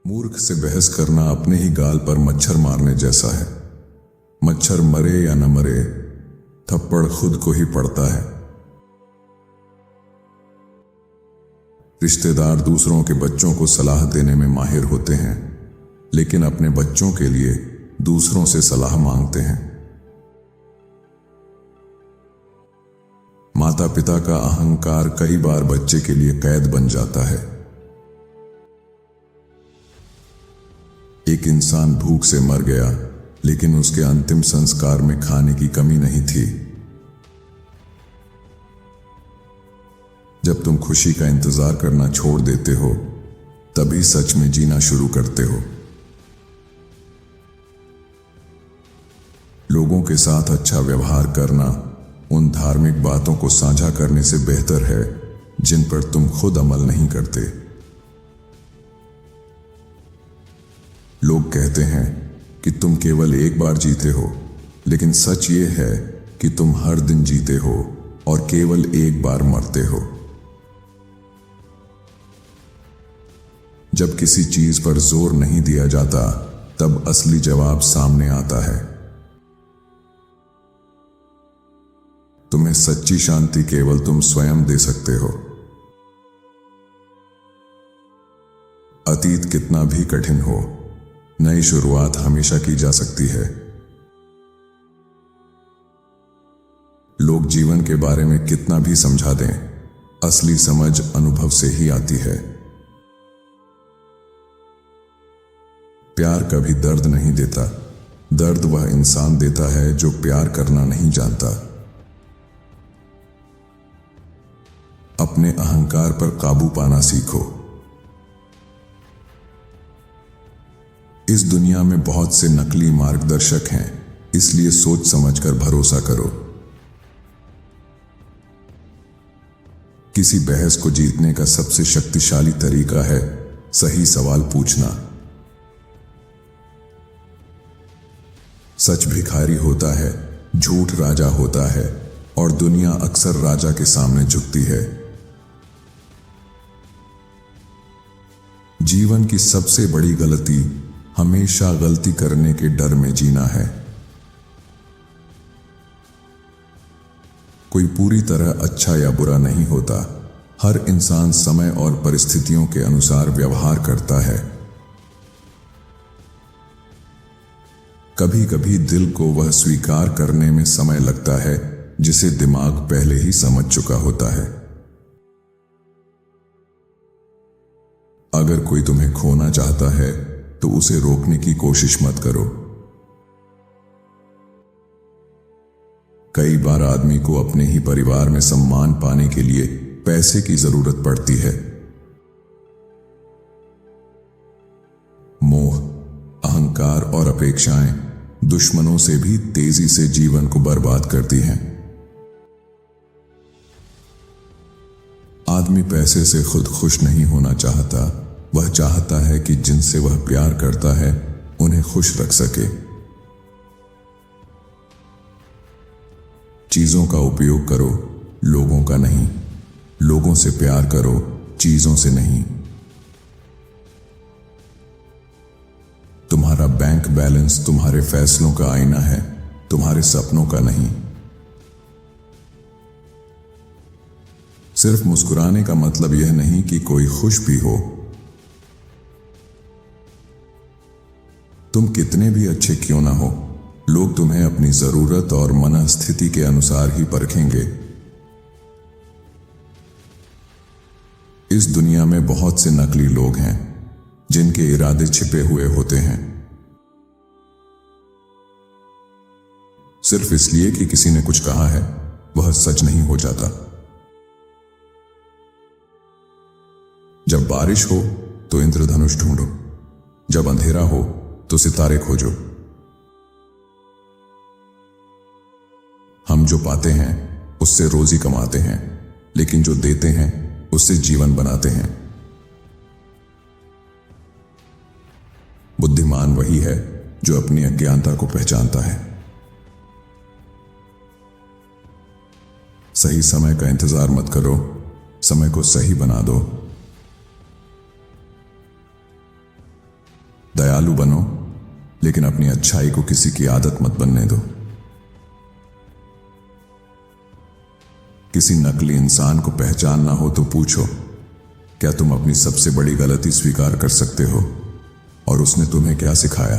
मूर्ख से बहस करना अपने ही गाल पर मच्छर मारने जैसा है। मच्छर मरे या न मरे, थप्पड़ खुद को ही पड़ता है। रिश्तेदार दूसरों के बच्चों को सलाह देने में माहिर होते हैं, लेकिन अपने बच्चों के लिए दूसरों से सलाह मांगते हैं। माता पिता का अहंकार कई बार बच्चे के लिए कैद बन जाता है। एक इंसान भूख से मर गया, लेकिन उसके अंतिम संस्कार में खाने की कमी नहीं थी। जब तुम खुशी का इंतजार करना छोड़ देते हो, तभी सच में जीना शुरू करते हो। लोगों के साथ अच्छा व्यवहार करना उन धार्मिक बातों को साझा करने से बेहतर है जिन पर तुम खुद अमल नहीं करते। लोग कहते हैं कि तुम केवल एक बार जीते हो, लेकिन सच ये है कि तुम हर दिन जीते हो और केवल एक बार मरते हो। जब किसी चीज पर जोर नहीं दिया जाता, तब असली जवाब सामने आता है। तुम्हें सच्ची शांति केवल तुम स्वयं दे सकते हो। अतीत कितना भी कठिन हो, नई शुरुआत हमेशा की जा सकती है। लोग जीवन के बारे में कितना भी समझा दें, असली समझ अनुभव से ही आती है। प्यार कभी दर्द नहीं देता, दर्द वह इंसान देता है जो प्यार करना नहीं जानता। अपने अहंकार पर काबू पाना सीखो। इस दुनिया में बहुत से नकली मार्गदर्शक हैं, इसलिए सोच समझकर भरोसा करो। किसी बहस को जीतने का सबसे शक्तिशाली तरीका है सही सवाल पूछना। सच भिखारी होता है, झूठ राजा होता है, और दुनिया अक्सर राजा के सामने झुकती है। जीवन की सबसे बड़ी गलती हमेशा गलती करने के डर में जीना है। कोई पूरी तरह अच्छा या बुरा नहीं होता। हर इंसान समय और परिस्थितियों के अनुसार व्यवहार करता है। कभी कभी दिल को वह स्वीकार करने में समय लगता है जिसे दिमाग पहले ही समझ चुका होता है। अगर कोई तुम्हें खोना चाहता है तो उसे रोकने की कोशिश मत करो। कई बार आदमी को अपने ही परिवार में सम्मान पाने के लिए पैसे की जरूरत पड़ती है। मोह, अहंकार और अपेक्षाएं दुश्मनों से भी तेजी से जीवन को बर्बाद करती हैं। आदमी पैसे से खुद खुश नहीं होना चाहता, वह चाहता है कि जिनसे वह प्यार करता है उन्हें खुश रख सके। चीजों का उपयोग करो, लोगों का नहीं। लोगों से प्यार करो, चीजों से नहीं। तुम्हारा बैंक बैलेंस तुम्हारे फैसलों का आईना है, तुम्हारे सपनों का नहीं। सिर्फ मुस्कुराने का मतलब यह नहीं कि कोई खुश भी हो। तुम कितने भी अच्छे क्यों ना हो, लोग तुम्हें अपनी जरूरत और मनस्थिति के अनुसार ही परखेंगे। इस दुनिया में बहुत से नकली लोग हैं जिनके इरादे छिपे हुए होते हैं। सिर्फ इसलिए कि किसी ने कुछ कहा है, वह सच नहीं हो जाता। जब बारिश हो तो इंद्रधनुष ढूंढो, जब अंधेरा हो तो सितारे खोजो। हम जो पाते हैं उससे रोजी कमाते हैं, लेकिन जो देते हैं उससे जीवन बनाते हैं। बुद्धिमान वही है जो अपनी अज्ञानता को पहचानता है। सही समय का इंतजार मत करो, समय को सही बना दो। दयालु बनो, लेकिन अपनी अच्छाई को किसी की आदत मत बनने दो। किसी नकली इंसान को पहचानना हो तो पूछो, क्या तुम अपनी सबसे बड़ी गलती स्वीकार कर सकते हो और उसने तुम्हें क्या सिखाया?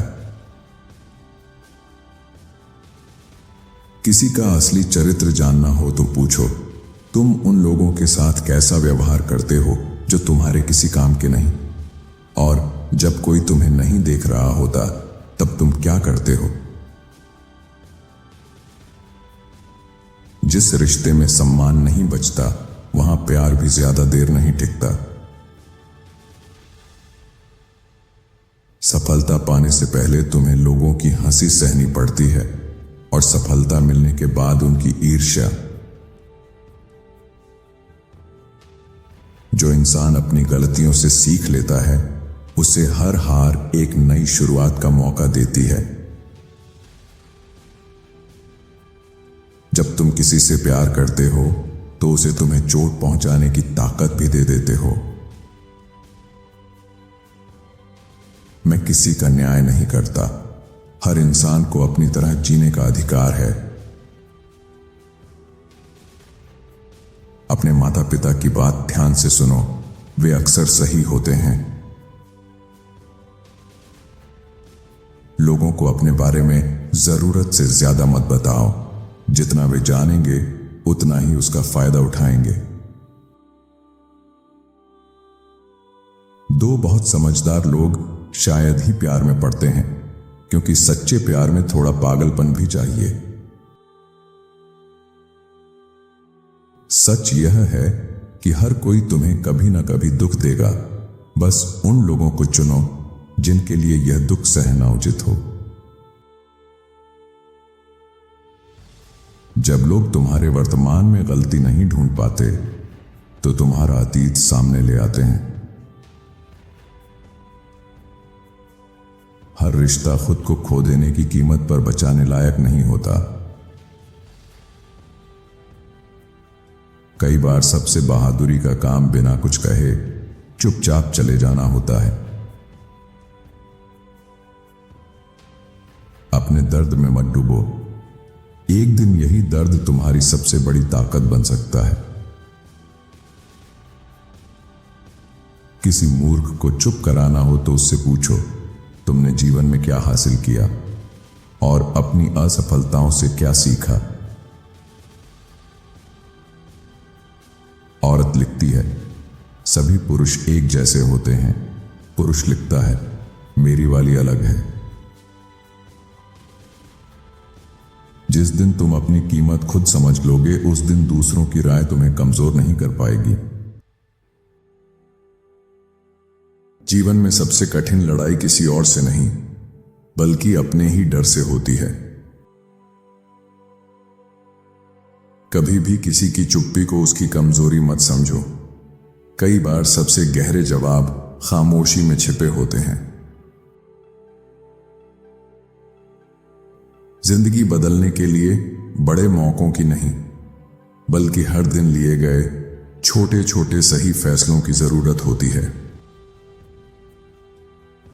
किसी का असली चरित्र जानना हो तो पूछो, तुम उन लोगों के साथ कैसा व्यवहार करते हो जो तुम्हारे किसी काम के नहीं, और जब कोई तुम्हें नहीं देख रहा होता तब तुम क्या करते हो? जिस रिश्ते में सम्मान नहीं बचता वहां प्यार भी ज्यादा देर नहीं टिकता। सफलता पाने से पहले तुम्हें लोगों की हंसी सहनी पड़ती है और सफलता मिलने के बाद उनकी ईर्ष्या। जो इंसान अपनी गलतियों से सीख लेता है उसे हर हार एक नई शुरुआत का मौका देती है। जब तुम किसी से प्यार करते हो तो उसे तुम्हें चोट पहुंचाने की ताकत भी दे देते हो। मैं किसी का न्याय नहीं करता, हर इंसान को अपनी तरह जीने का अधिकार है। अपने माता पिता की बात ध्यान से सुनो, वे अक्सर सही होते हैं। लोगों को अपने बारे में जरूरत से ज्यादा मत बताओ, जितना वे जानेंगे उतना ही उसका फायदा उठाएंगे। दो बहुत समझदार लोग शायद ही प्यार में पड़ते हैं, क्योंकि सच्चे प्यार में थोड़ा पागलपन भी चाहिए। सच यह है कि हर कोई तुम्हें कभी ना कभी दुख देगा, बस उन लोगों को चुनो जिनके लिए यह दुख सहना उचित हो। जब लोग तुम्हारे वर्तमान में गलती नहीं ढूंढ पाते तो तुम्हारा अतीत सामने ले आते हैं। हर रिश्ता खुद को खो देने की कीमत पर बचाने लायक नहीं होता। कई बार सबसे बहादुरी का काम बिना कुछ कहे चुपचाप चले जाना होता है। अपने दर्द में मत डूबो, एक दिन यही दर्द तुम्हारी सबसे बड़ी ताकत बन सकता है। किसी मूर्ख को चुप कराना हो तो उससे पूछो, तुमने जीवन में क्या हासिल किया और अपनी असफलताओं से क्या सीखा? औरत लिखती है, सभी पुरुष एक जैसे होते हैं। पुरुष लिखता है, मेरी वाली अलग है। जिस दिन तुम अपनी कीमत खुद समझ लोगे उस दिन दूसरों की राय तुम्हें कमजोर नहीं कर पाएगी। जीवन में सबसे कठिन लड़ाई किसी और से नहीं बल्कि अपने ही डर से होती है। कभी भी किसी की चुप्पी को उसकी कमजोरी मत समझो। कई बार सबसे गहरे जवाब खामोशी में छिपे होते हैं। जिंदगी बदलने के लिए बड़े मौकों की नहीं बल्कि हर दिन लिए गए छोटे छोटे सही फैसलों की जरूरत होती है।